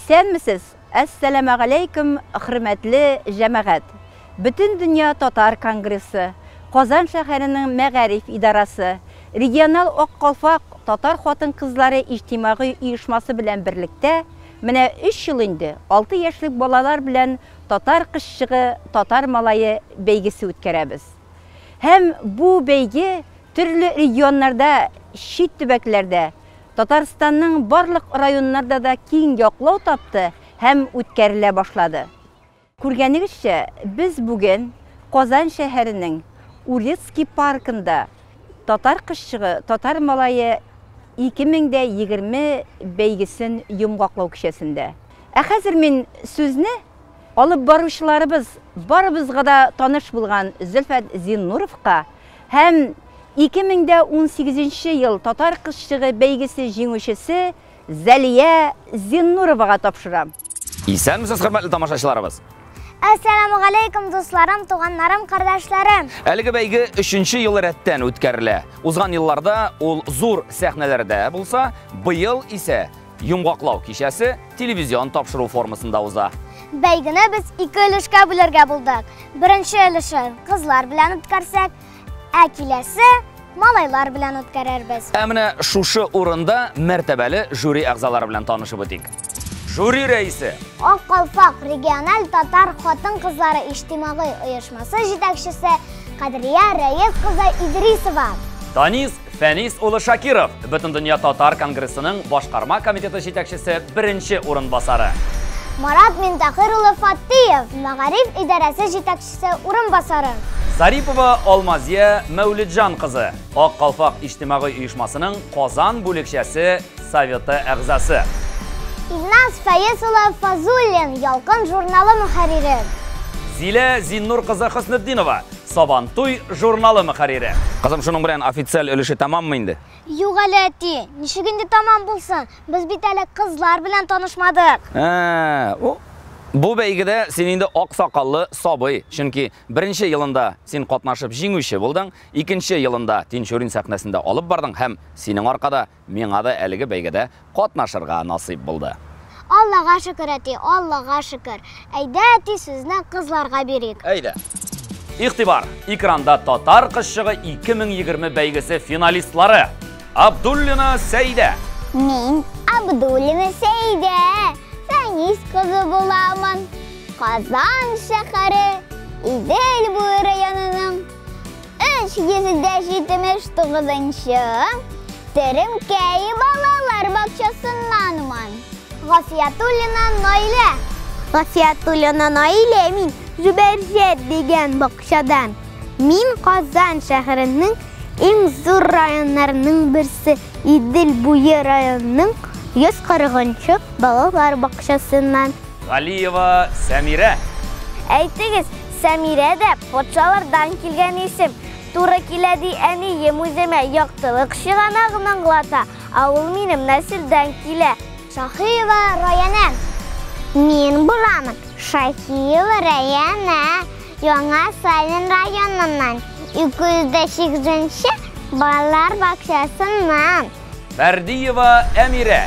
Исәнмесез? Әссәләму алейкум, хөрмәтле җәмәгать. Бөтен дөнья татар конгрессы, Казан шәһәренең мәгариф идарасы, регионал Ак Калфак татар хатын-кызлары иҗтимагый оешмасы белән берлектә менә 3 ел инде 6 яшьлек балалар белән татар кызчыгы, татар малае бәйгесе үткәрәбез. Һәм бу бәйге төрле регионнарда, чит төбәкләрдә, Татарстанның барлык районнарда да киң яклау тапты һәм үткәрелә башлады. Күргәнегезчә, без бүген Казан шәһәренең Урицкий паркында татар кызчыгы, татар малае 2020 бәйгесен йомгаклау кичәсендә. Ә хәзер мин сүзне алып баручыларыбыз, барыбызга да таныш булган Зөлфәт Зиннуровка һәм 2018 ел татар кызчыгы бәйгесе җиңүчесе Зәлия Зиннуровага тапшырам. Исәнмесез, хөрмәтле тамашачыларыбыз. Ассаламу алейкум, дусларым, туганнарым, кардәшләрем. Әлеге бәйге 3-нче ел рәттән үткәрелә. Узган елларда ул зур сәхнәләрдә булса, быел исә йомгаклау кичәсе телевизион тапшыру формасында уза. Бәйгене без 2 өлешкә бүләргә булдык. Беренче өлешен кызлар белән үткәрсәк, ә киләсе малайлар белән үткәрербез. Ә менә шушы урында мәртәбәле жюри әгъзалары белән танышып үтик. Жюри рәисе Ак Калфак региональ татар хатын-кызлары иҗтимагый оешмасы җитәкчесе Кадрия Рәис кызы Идрисова. Данис Фәнис улы Шакиров, Бөтен дөнья татар конгрессының башкарма комитеты җитәкчесе беренче урынбасары. Марат Минтахир улы Фаттиев, мәгариф идарәсе җитәкчесе урынбасары. Зарипова Алмазия Мәүлиджан кызы, Ак Калфак иҗтимагый оешмасының Казан бүлекчәсе советы әгъзасы. Илназ Фәез улы Фазуллин, Ялкын журналы мөхәррире. Зилә Зиннур кызы Хөснетдинова, Сабантуй журналы мөхәррире. Кызым, шуның белән официаль өлеше тамаммы инде? Юк әле әти, ничек инде тамам булсын? Без бит әле кызлар белән танышмадык. Бу бәйгедә син инде ак сакаллы сабый, чөнки беренче елында син катнашып җиңүче булдың, икенче елында Тинчурин сәхнәсендә алып бардың һәм синең аркада миңа да әлеге бәйгедә катнашырга насыйп булды. Аллага шөкер әти, Аллага шөкер. Әйдә әти, сүзне кызларга бирик. Әйдә. Игътибар, экранда татар кызчыгы 2020 бәйгесе финалистлары. Абдуллина Сәйдә. Мин Абдуллина Сәйдә. Фәнис кызы буламын. Казан шәһәре Идел буе районының 379-нчы Теремкәй балалар бакчасыннанмын. Гафиятуллина Наилә. Гафиятуллина Наилә, мин Зөбәрҗәт дигән бакчадан. Мин Казан шәһәренең иң зур районнарының берсе Идел буе районының 140-нчы балалар бакчасыннан. Галиева Сәмирә. Әйтегез, Сәмирә дә патшалардан килгән исем. Туры килә ди әнием үземә яктылык чыганагын аңлата. Ә ул минем нәселдән килә. Шаһиева районы. Мин буламын. Шаһиева районы. Яңа Салин районыннан. 208-нчы балалар бакчасыннан. Фәрдиева Әмирә.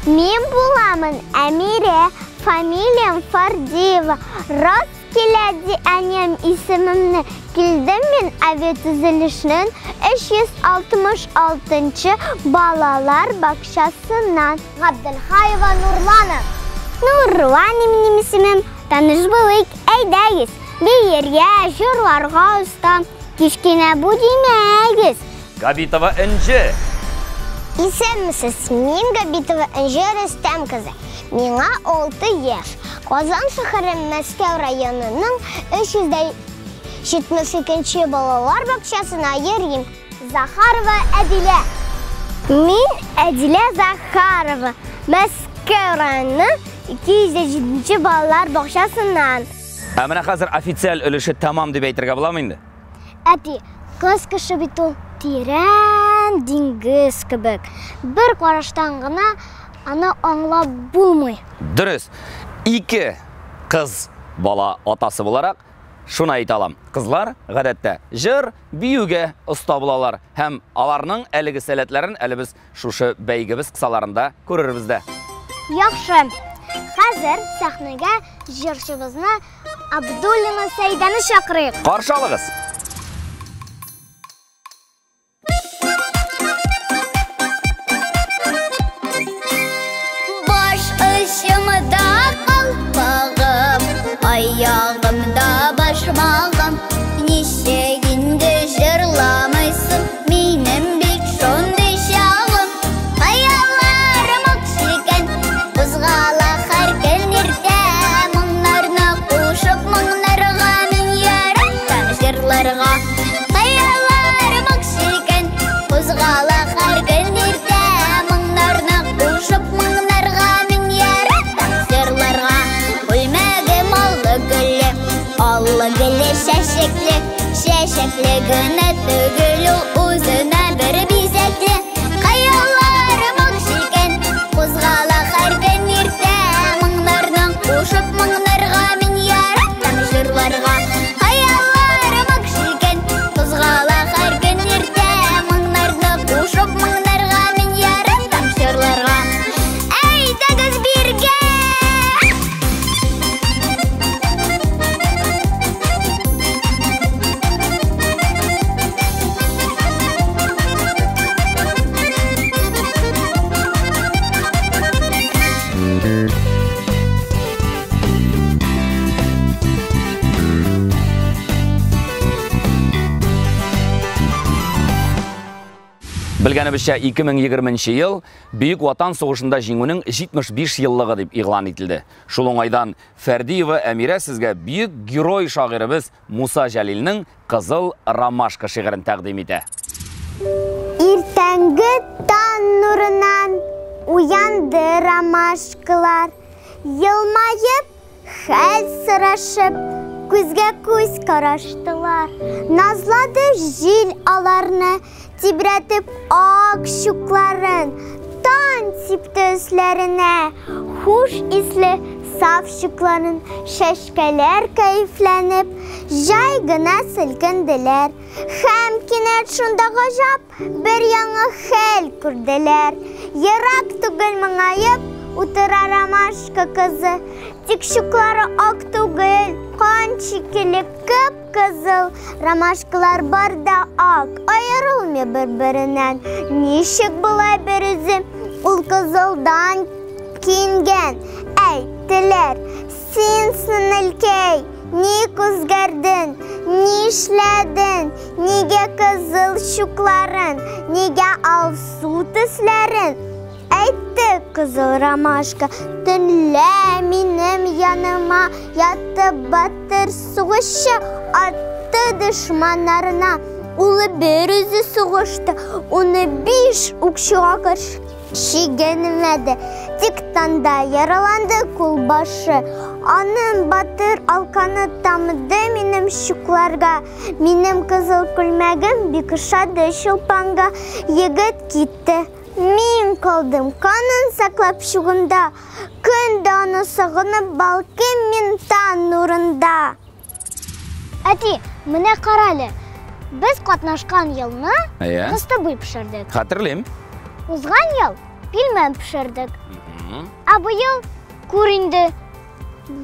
Мин буламын Әмирә, фамилиям Фардиева. Раз киләди әнем исемемне. Килдем мин авиатүзелешнең 366-нчы балалар бакчасыннан. Габделхаева Нурлана. Нурлан минем исемем. Таныш булыйк, әйдәгез. Биергә, җырларга уста. Кичкенә бу димәгез. Габитова Энҗе. Исәнмесез, мин Габитова Энҗе Рөстәм кызы. Миңа 6 яшь. Казан шәһәре Мәскәү районының 372-нче балалар бакчасына йөрим. Захарова Әдилә. Мин Әдилә Захарова. Мәскәү районының 207-нче балалар бакчасыннан. Ә менә хәзер официаль өлеше тамам дип әйтергә буламы инде? Әти, кыз кеше бит ул тирән диңгез кебек. Бер караштан гына аны аңлап булмый. Дөрес. 2 кыз бала атасы буларак шуны әйтә алам. Кызлар гадәттә җыр, биюгә оста булалар һәм аларның әлеге сәләтләрен әле без шушы бәйгебез кысаларында күрербез дә. Яхшы. Хәзер сәхнәгә җырчыбызны Абдуллина Сәйдәне чакырыйк. Каршы алыгыз. Баш ұшымда қалпағым, аяғымда башмағым, нешегінде жырламайсың, менің бек шондай шағым. Аяларым өкшіген, бұзғала қаркелнерде, мұңларына қошып, мұңларға мен яраттан жырларға. Аяларым өкшіген, бұзғала қаркелнерде, мұңларына қошып, мұңларға мен яраттан жырларға. Бүлмәге маллы гүлі, аллы гүлі шәшеклі, шәшеклі гүні түгілі, өзіне бір бизеклі. Қаяларым өкшіген, қозғала қарген ерте, мұңларынан қошып, мұңларға мен яраттан жырларға. Қаяларым өкшіген, қозғала қарген ерте, мұңларынан қошып, мұңларға мен яраттан жырларға. Әйдәгіз бірге! Білгенімізше 2020 ел Бүйік Ватан соғышында жеңуінің 75 еллығы деп иғлан етілді. Шул оңайдан Фәрдиева Әмира сізге бүйік герой шағирыбыз Муса Жәлилнің «Қызыл ромашка» шиғырын тәқдим еті. Иртәнгі таң нұрынан уянды ромашкалар, елмайып, хәл сұрашып, көзге көз қараштылар. Назлады жел аларны, тибрәтіп ақ шукларын, таң сипті үсләріне, хуш ислі саф шукларын, шәшкәләр кәйфләніп, жай гына сілкінділер. Хәм кинәт шунда ғажап, бір яңы хәл күрделер. Ерак түгіл мұңайып, утыра ромашка кызы, тик шуклары ак түгіл, қан шикелі кып-кызыл. Ромашкалар бар да ак, айырылмай бір-бірінен. Нешік бұлай бірізі, ол кызылдан киінген. Әйттілер, сен сынылкей, не көзгердің, не ішләдің, неге кызыл шукларын, неге алсу түсләрін. Әйтті кызыл ромашка, түнлә минем яныма, ятты батыр суғышы, атты дышманарына. Улы бір үзі суғышты, оны 5 ұқшыға шигенмеді. Тик танда яраланды қолбашы. Анын батыр алқаны тамыды минем шукларға. Минем кызыл күлмәгім бекішады шылпанға. Егіт кетті. Мен қалдым қанын сақлап шуғында. Күнді аны сағынып балкем мен таң нұрында. Әти, міне қаралы. Біз қатнашқан елні қысты бұй пішірдік. Қатырлым. Узған ел пилмен пішірдік. А бұл ел көрінді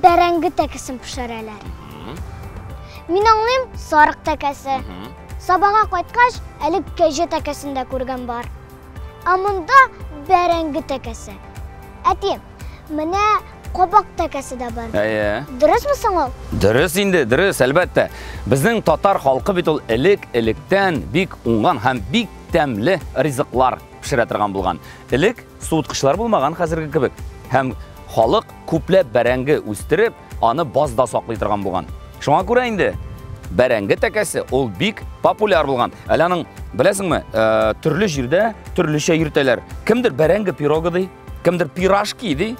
бәрәңгі тәкісін пішірелер. Мен аңлым сарық тәкісі. Сабаға қайтқаш, әлік кәжі тәкісінде көрген бар. Амында бәрәңгі тәкісі. Әти, міне қобақ тәкісі де бар. Дұрыс мұсың ол? Дұрыс инде, дұрыс, әлбәтті. Біздің татар халқы бит ол элек-электен бик уңған һәм бик тәмле ризыклар пішіре тұрған болған. Элек суытқышлар болмаған қазіргі кебек. Һәм халық көпләп бәрәңгі үстереп, аны базда саклый тұрған болған. Шуңа күрә инде бәрәңгі тәкәсе ол бик популяр болған. Әләнің, білесіңме, түрлі жерде түрліше йөртәләр. Кімдір бәрәңгі пирогы дей, кімдір пирашки дей,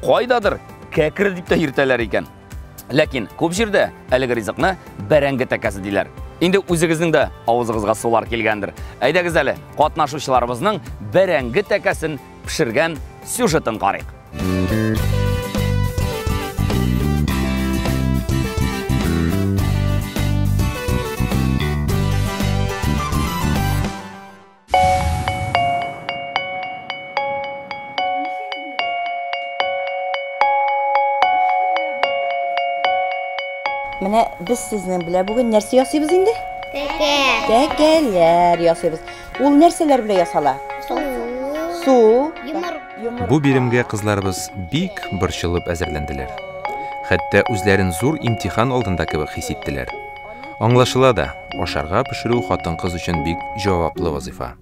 қойдадыр кәкір дип тә йөртәләр икән. Ләкин көп жерде әлеге ризыкны бәрәңгі тәкәсе диләр. Инде үзегезнең дә авызыгызга сулар килгәндер. Әйдәгез әле, катнашучыларыбызның бәрәңге тәкәсен пешергән сюжетын карыйк. Менә без сезнең белән бүген нәрсә ясыйбыз инде? Тәкә. Тәкәләр ясыйбыз. Ул нәрсәләр белән ясала? Су. Бу биремгә кызларыбыз бик борчылып әзерләнделәр. Хәтта үзләрен зур имтихан алдында кебек хис иттеләр. Аңлашыла да, ашарга пешерү хатын-кыз өчен бик җаваплы вазифа.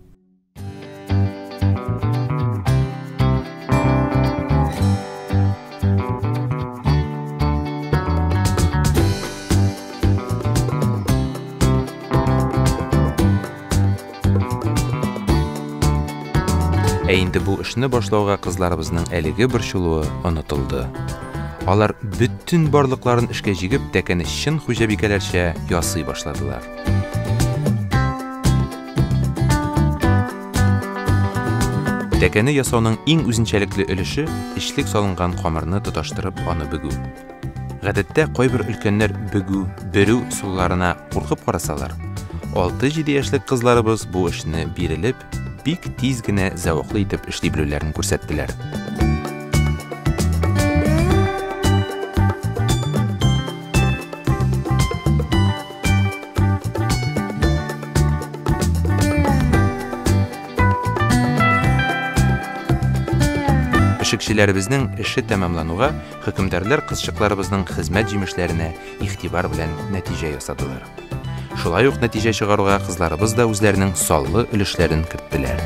Инде бу эшне башлауга кызларыбызның әлеге борчылуы онытылды. Алар bütün барлыкларын эшкә җигеп, тәкәне чын хуҗабикәләрчә ясый башладылар. Тәкәне ясауның иң үзенчәлекле өлеше эчлек салынган камырны тоташтырып аны бөгү. Гадәттә кайбер өлкәннәр бөгү, бөрү сулларына куркып карасалар, 6-7 яшьлек кызларыбыз бу эшне бирелеп, бик тиз генә зәвыклы итеп эшли белүләрен күрсәттеләр. Пешекчеләребезнең эше тәмамлануга хөкемдарлар кызчыкларыбызның хезмәт җимешләренә игътибар белән нәтиҗә ясадылар. Шулай ук нәтиҗә чыгаруга кызларыбыз да үзләренең саллы өлешләрен керттеләр.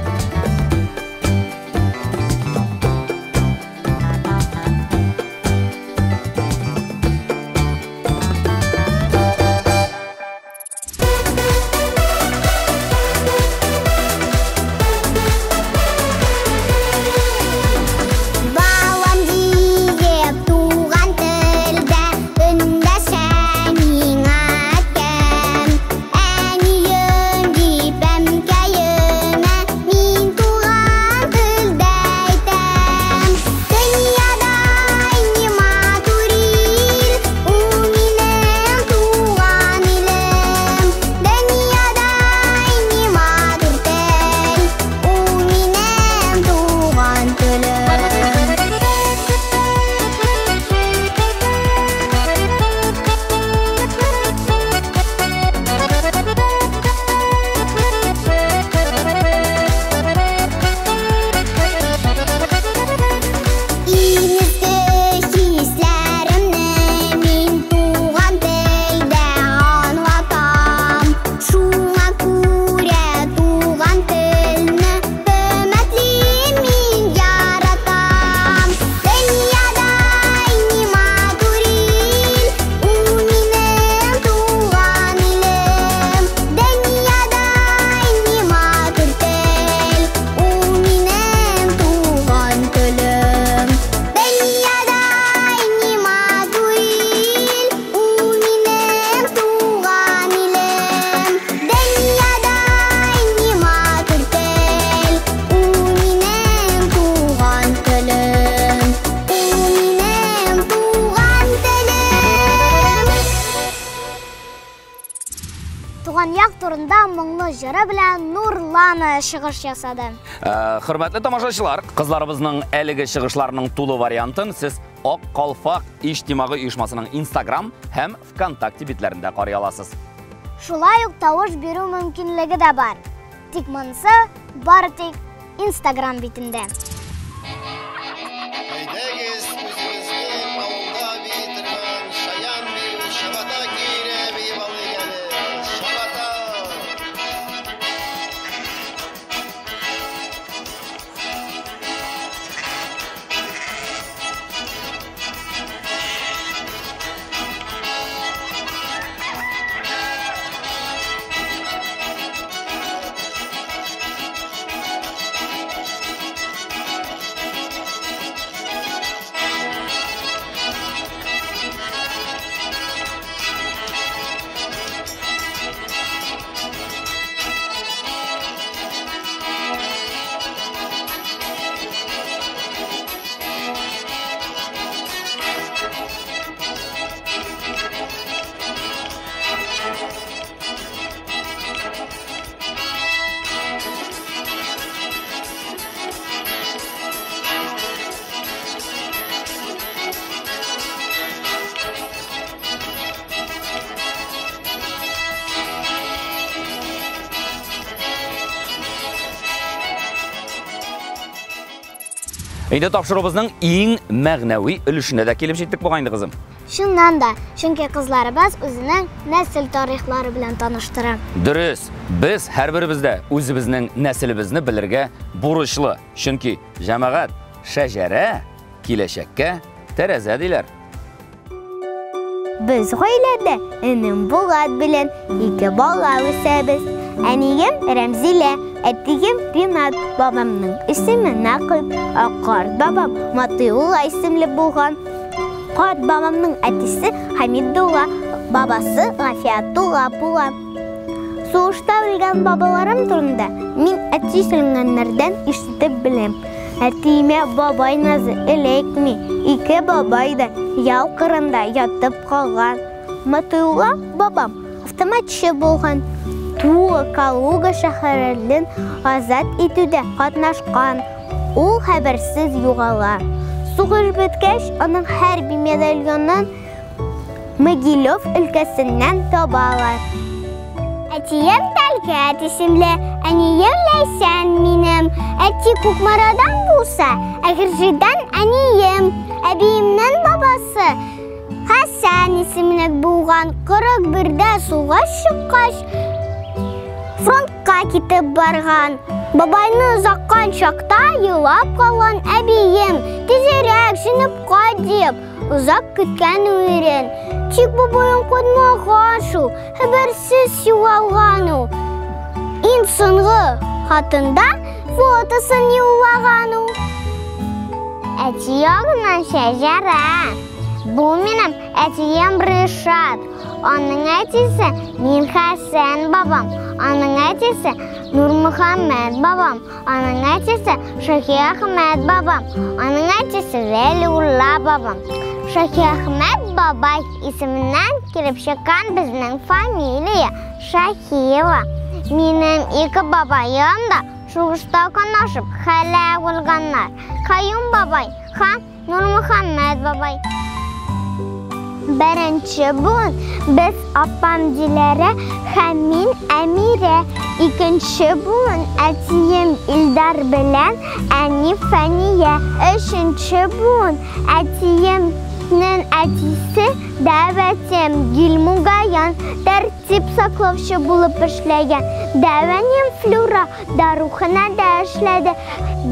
турында моңлы җыры белән Нурлана чыгыш ясады. Хөрмәтле тамашачылар, кызларыбызның әлеге чыгышларының тулы вариантын сез Ак Калфак иҗтимагый оешмасының Instagram һәм ВКонтакте битләрендә карый аласыз. Шулай ук тавыш бирү мөмкинлеге дә бар. Тик монысы бары тик Instagram битендә. Инде тапшырыбызның иң мәгънәви өлешенә дә килеп җиттек бугай кызым. Шуннан да, чөнки кызларыбыз үзенең нәсел тарихлары белән таныштыра. Дөрес, без һәрберебездә үзебезнең нәселебезне белергә бурычлы. Чөнки җәмәгать шәҗәрә киләчәккә тәрәзә диләр. Biz гаиләдә энем Булат белән 2 бала үсәбез. Әнием Рәмзилә, әтием Ринат, бабамның исеме Нақып, карт бабам Матыулла исемле булган. Карт бабамның әтисе Хамидулла, бабасы Гафиятулла була. Сугышта үлгән бабаларым турында мин әти сөйләгәннәрдән ишетеп беләм. Әтиемә бабай назы эләкми, 2 бабай да ял кырында ятып калган. Матыулла бабам автоматчы булган. Туы Калуга шәһәрен азат итүдә катнашкан. Ул хәбәрсез югала. Сугыш беткәч, аның хәрби медальонын Могилев өлкәсеннән табалар. Әтием Тәлгат исемле, әнием Ләйсән минем. Әти Күкмарадан булса, Әгерҗедән әнием. Әбиемнең бабасы Хәсән исемле булган. 41дә сугыш чыккач, фронтка китеп барган. Бабайны озаккан чакта елап калган әбием, тизрәк җинеп кадип, озак көткән үрен. Тик бабайым кайтмаган шул, хәбәрсез югалган ул. Иң соңгы хатында фотосын юлаган ул. Әти ягыннан шәҗәрә. Бу минем әтием Ришат. Аның әтисе Мин Хәсән бабам. Аның әтисе Нурмөхәммәд бабам. Аның әтисе Шаһи Әхмәд бабам. Аның әтисе Вәлиулла бабам. Шаһи Әхмәд бабай исеменнән килеп чыккан безнең фамилия Шаһиева. Минем 2 бабаем да сугышта катнашып һәлак булганнар. Каюм бабай һәм Нурмөхәммәд бабай. Беренче буын без апам Диләрә һәм мин Әмирә. Икенче буын әтием Илдар белән әни Фәния. Өченче буын әтиемнең әтисе Дәвәтем Гилмугаян тәртип саклаучы булып эшләгән. Дәвәнем Флюра даруханәдә эшләде.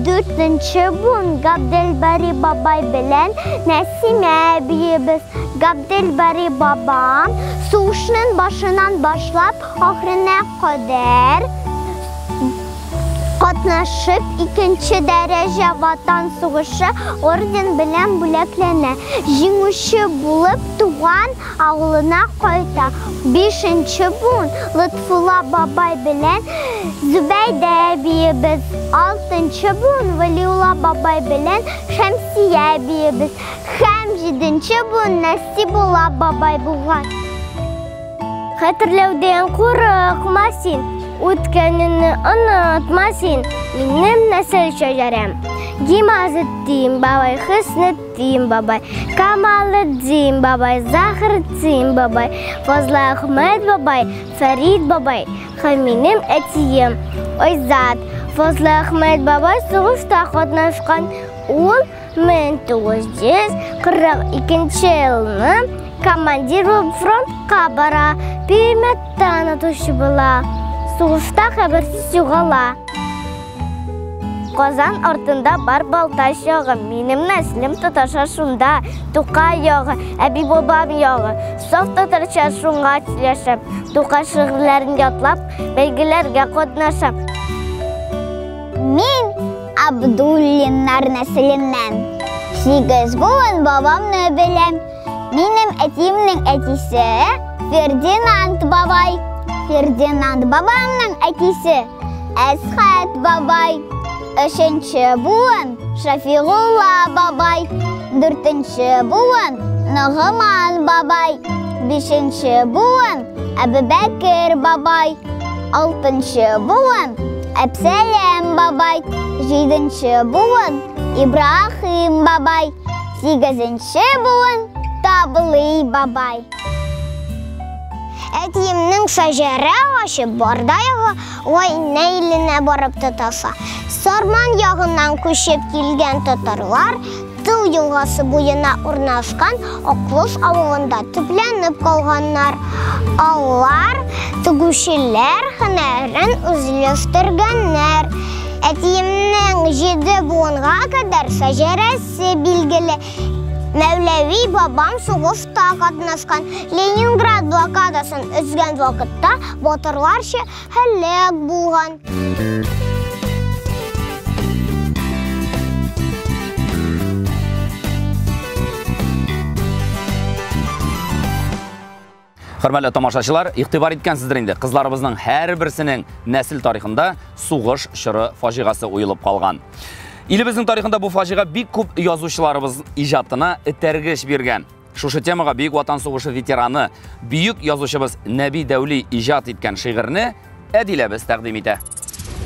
4нче буын Габделбари бабай белән Нәсимә әбиебез. Габделбари бабам сугышның башынан башлап ахырына кадәр катнашып, 2нче дәрәҗә ватан сугышы орден белән бүләкләнә. Җиңүче булып туган авылына кайта. 5нче буын Лотфулла бабай белән Зөбәйдә әбиебез. 6нче буын Вәлиулла бабай белән Шәмсия әбиебез. Һәм 7нче буын Насибулла бабай булган. Хәтерләүдән курыкма син, үткәнне онытма син, минем нәсел шәҗәрәм. Гимазетдин бабай, Хөснетдин бабай, Камалетдин бабай, Захретдин бабай, Фазла Әхмәд бабай, Фәрид бабай, һәм минем әтием Айзат. Фазла Әхмәд бабай сугышта катнашкан. Ул 1942 елны командир булып фронтка бара. Пирмәттән атучы була. Сугышта хәбәрсез югала. Казан артында бар Балташ ягы. Минем нәслем татарча шунда. Тукай ягы, әби бабам ягы. Саф татарча шунга сөйләшәм. Тукай шигырьләрен ятлап, бәйгеләргә катнашам. Мин Абдуллиннар нәселеннән. 8 буын бабамны беләм. Минем әтиемнең әтисе Фердинанд бабай. Фердинанд бабамның әтисе Әсхәт бабай. 3нче буын Шафигулла бабай. 4нче буын Ногыман бабай. 5нче буын Әбүбәкер бабай. 6нче буын Әбсәләм бабай. 7нче буын Ибрахим бабай. 8нче буын Таблый бабай. әтиемнің шәҗәрә ағашы бардайығы ой нәйліне барып тұтаса. Сарман яғынан көшеп келген татарлар Тыл елғасы бойына орнашқан Оклус ауылында түпленіп қалғаннар. Алар түгушілер хөнәрен үзлештергәннәр. Әтиемнең 7 буынға кадәр шәҗәрәсе билгеле. Мәүләви бабам сугышта катнашкан. Ленинград блокадасын өзгән вакытта батырларча һәлак булган. Хөрмәтле тамашачылар, игътибар иткәнсездер инде. Кызларыбызның һәрберсенең нәсел тарихында сугыш чоры фаҗигасы уелып калган. Илебезнең тарихында бу фаҗига бик күп язучыларыбыз иҗатына этәргеч биргән. Шушы темага Бөек Ватан сугышы ветераны, бөек язучыбыз Нәби Дәүли иҗат иткән шигырьне Әдиләбез тәкъдим итә.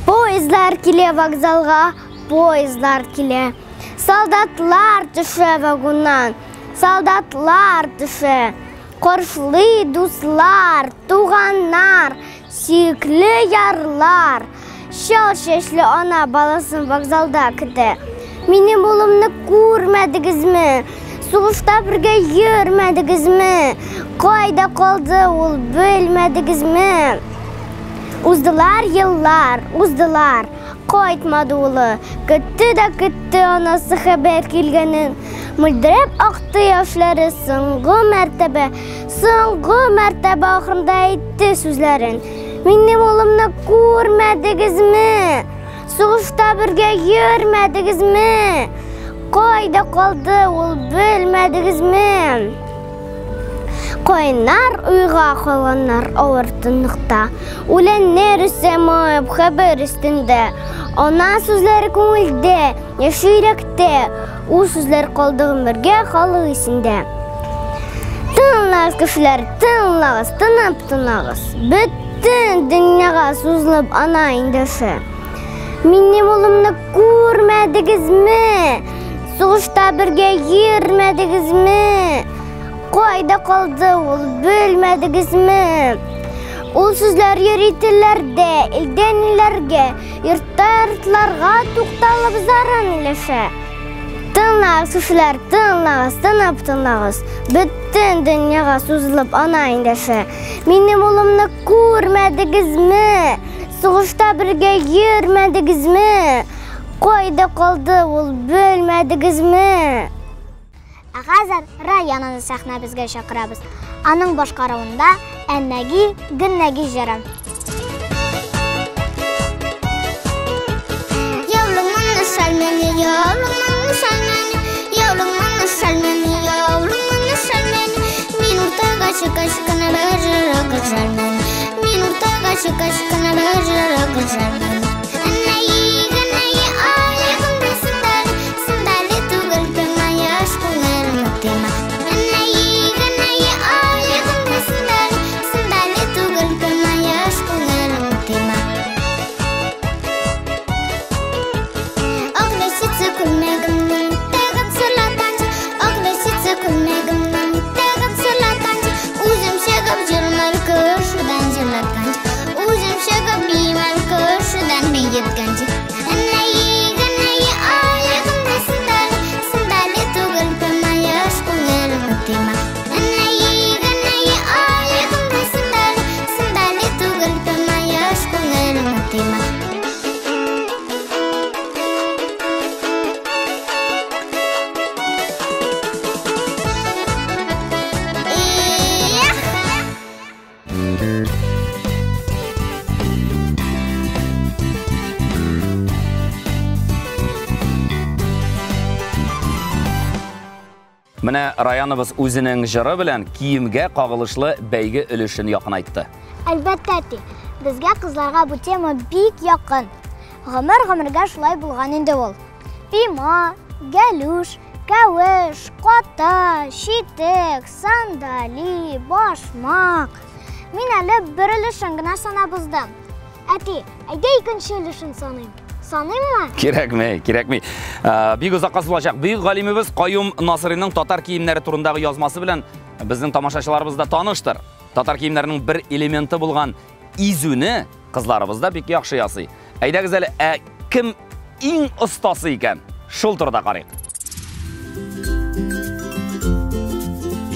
Поездлар килә вокзалга, поездлар килә. Солдатлар төшә вагоннан, солдатлар төшә. Коршлы дуслар, туганнар, сөйкле ярлар. Шал чәчле ана баласын вокзалда көтә. Минем улымны күрмәдегезме? Сугышта бергә йөрмәдегезме? Кайда калды ул, белмәдегезме? Уздылар еллар, уздылар. Кайтмады улы. Көтте дә көтте анасы хәбәр килгәнен. Мөлдерәп акты яшьләре соңгы мәртәбә ахырында әйтте сүзләрен. Минем улымны күрмәдегезме? Сугышта бергә йөрмәдегезме? Кайда калды ул, белмәдегезме? Кайнар уйга калганнар авыр тынлыкта. Үләннәр үсәмәп хәбәр өстендә. Ана сүзләре күңелдә, яшь йөрәктә. Ул сүзләр калды гомергә халык исендә. Тыңлагыз кешеләр, тыңлагыз, тынып тыңлагыз. Бөтен дөньяга сузылып ана индеше. Минем улымны күрмәдегезме? Сугышта бергә йөрмәдегезме? Кайда калды ул, белмәдегезме? Ул сүзләр йөрителәрдә, илдән илләргә, йортларга тукталып зарын илешә. Тыңлагыз кешеләр, тыңлагыз, тынып тыңлагыз. Бөтен дөньяга сузылып ана индеше. Минем улымны күрмәдегезме? Сугышта бергә йөрмәдегезме? Кайда калды ул, белмәдегезме? Хәзер районын сәхнәбезгә чакырабыз. Аның башкаруында Әннәги Гөннәги җыры. Яулымны шалмәне, яулымны шалмәне, яулымны шалмәне, яулымны шалмәне. Мин уртага чыккана бәҗәрә кызармын. Мин уртага чыккана бәҗәрә кызармын. Әннәги Гөннәги аягым бесендә, сендәле түгел кына яшь күңелем тема. Әннәги Гөннәги аягым бесендә, сендәле түгел кына яшь күңелем тема. Огласится күлмәгемнең тәгәп сырлатанчы, огласится күлмәгемнең тәгәп сырлатанчы. Үзем чыгып җырлар күршедән җырлатканчы, үзем чыгып бимәл күршедән бейетканчы. Әннәги Гөннәги аягым бесендә, сендәле түгел кына яшь күңелем тема. Әннәги Гөннәги аягым бесендә, сендәле түгел кына яшь күңелем тема. Менә районыбыз үзенең җыры белән киемгә кагылышлы бәйге өлешен якынайтты. Әлбәттә, безгә кызларга бу тема бик якын. Гомергә шулай булган инде ул. Пима, гәлүш, кәвеш, ката, читек, сандали, башмак. Мин әле бер өлешен генә санабыздым. Әти, әйдә икенче өлешен саныйм. Саныйммы? Кирәкми. Бик узакка сузылачак. Бөек галимебез Каюм Насыйриның татар киемнәре турындагы язмасы белән безнең тамашачыларыбыз да таныштыр. татар киемнәренең бер элементы булган изүне кызларыбызда бик яхшы ясый. Әйдәгез әле, кем иң остасы икән? Шул турыда карыйк.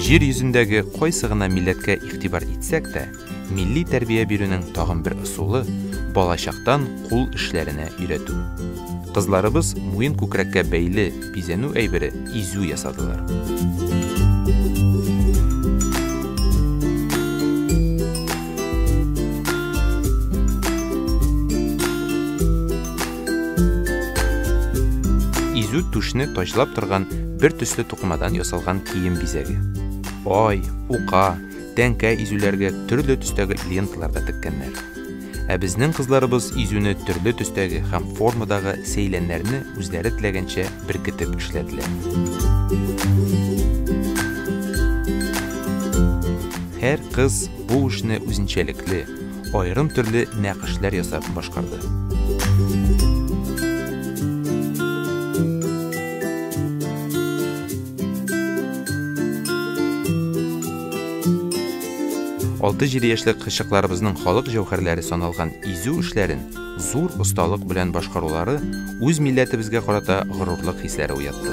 Жер йөзендәге кайсы гына милләткә игътибар итсәк тә, милли тәрбия бирүнең тагын бер ысулы балачактан кул эшләренә өйрәтү. Кызларыбыз муен күкрәккә бәйле бизәнү әйбере изү ясадылар. Изү түшне ташлап торган бер төсле тукымадан ясалган кием бизәге. Ай, ука, тәнкә изүләргә төрле төстәге ленталарда теккәннәр. Ә безнең кызларыбыз изүне төрле төстәге һәм формадагы сәйләннәрне үзләре теләгәнчә беркетеп эшләделәр. Һәр кыз бу эшне үзенчәлекле, аерым төрле нәкышләр ясап башкарды. Алты җиде яшьлек кызчыкларыбызның халык җәүһәрләре саналган изү эшләрен зур осталык белән башкарулары үз милләтебезгә карата горурлык хисләре уятты.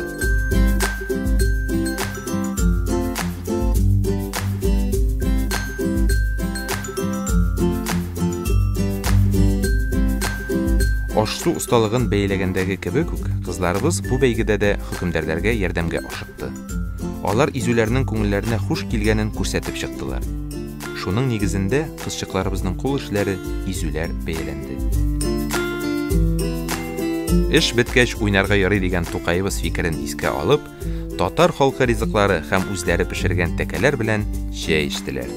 Ашсу осталыгын бәйләгәндәге кебек үк, кызларыбыз бу бәйгедә дә хөкемдарларга ярдәмгә ашыкты. Алар изүләрнең күңелләренә хуш килгәнен күрсәтеп чыктылар. Шуның нигезендә кызчыкларыбызның кул эшләре изүләр бәяләнде. Эш беткәч уйнарга ярый дигән Тукайыбыз фикерен искә алып, татар халкы ризыклары һәм үзләре пешергән тәкәләр белән чәй эчтеләр.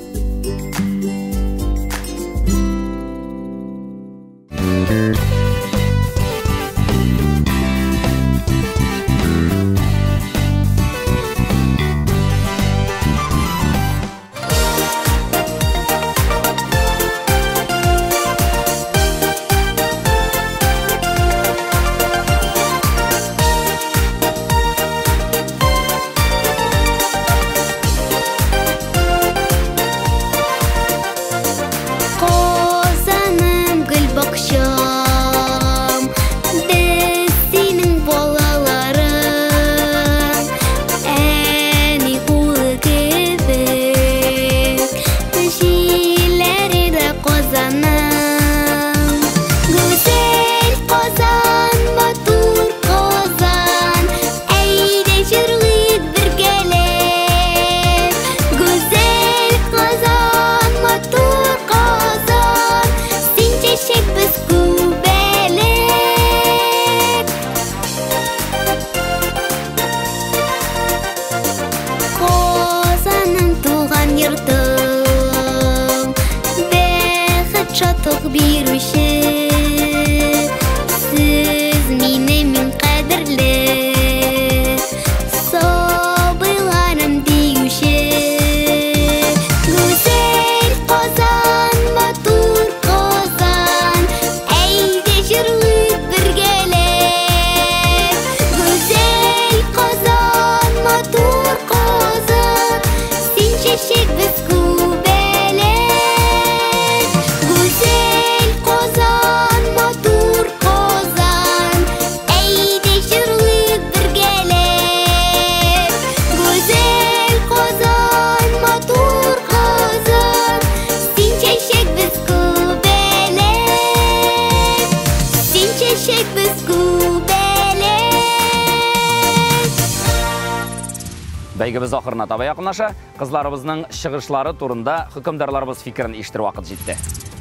Бәйгебез ахырына таба якынлаша, кызларыбызның чыгышлары турында хөкемдарларыбыз фикерен ишетер вакыт җитте.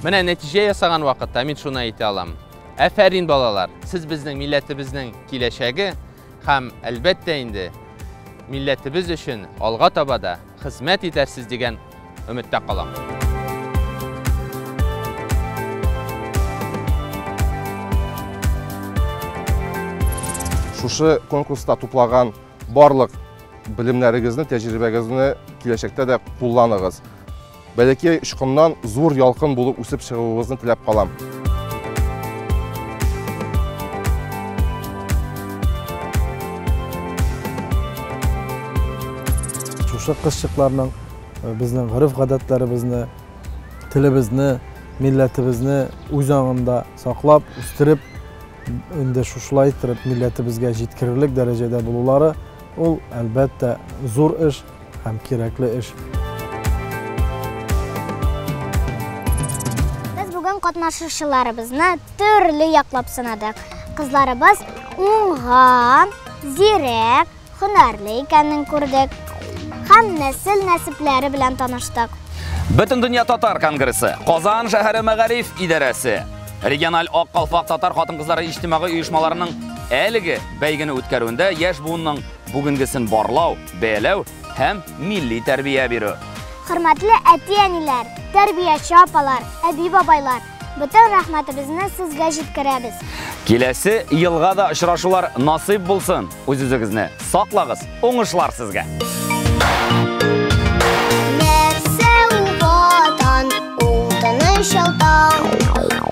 Менә нәтиҗә ясаган вакытта мин шуны әйтә алам. Афәрин балалар, сез безнең милләтебезнең киләчәге һәм әлбәттә инде милләтебез өчен алга таба да хезмәт итәрсез дигән өметтә калам. Шушы конкурста туплаган барлык белемнәрегезне, тәҗрибәгезне киләчәктә дә кулланыгыз. Бәләкәй очкыннан зур ялкын булып үсеп чыгуыгызны теләп калам. Шушы кызчыкларның bizning urf-odatlarimizni, tilimizni, millatimizni o'z o'ngida saqlab, o'stirib, endi shulay turib millatimizga yetkirlik darajada bo'lulari, u albatta zo'r ish, ham kerakli ish. Biz bugun qatnashuvchilarimizni turli yoqlab sinadik. Qizlarimiz o'ng'am, ziyrak, hunarli ekanini ko'rdik. Ham nasl-nasiblari bilan tanishdik. Butun dunyo Tatar kongressi, Qozon shahri Ma'arif idorasi, regional oq qalpoq Tatar xotin-qizlari ijtimoiy uyushmalarining әлеге бәйгені o'tkazuvida yosh buvinning bugungisin borlaw, beylov ham milliy tarbiya беру. Hurmatli ota-onalar, tarbiyachi opalar, abi-bobaylar, butun rahmatimizni sizga yetkazamiz. Kelesi yilga da uchrashuvlar nasib bo'lsin. O'zingizni saqlag'iz. O'ngishlar sizga. Нәрсә у ватан, ул тыныч ялтан.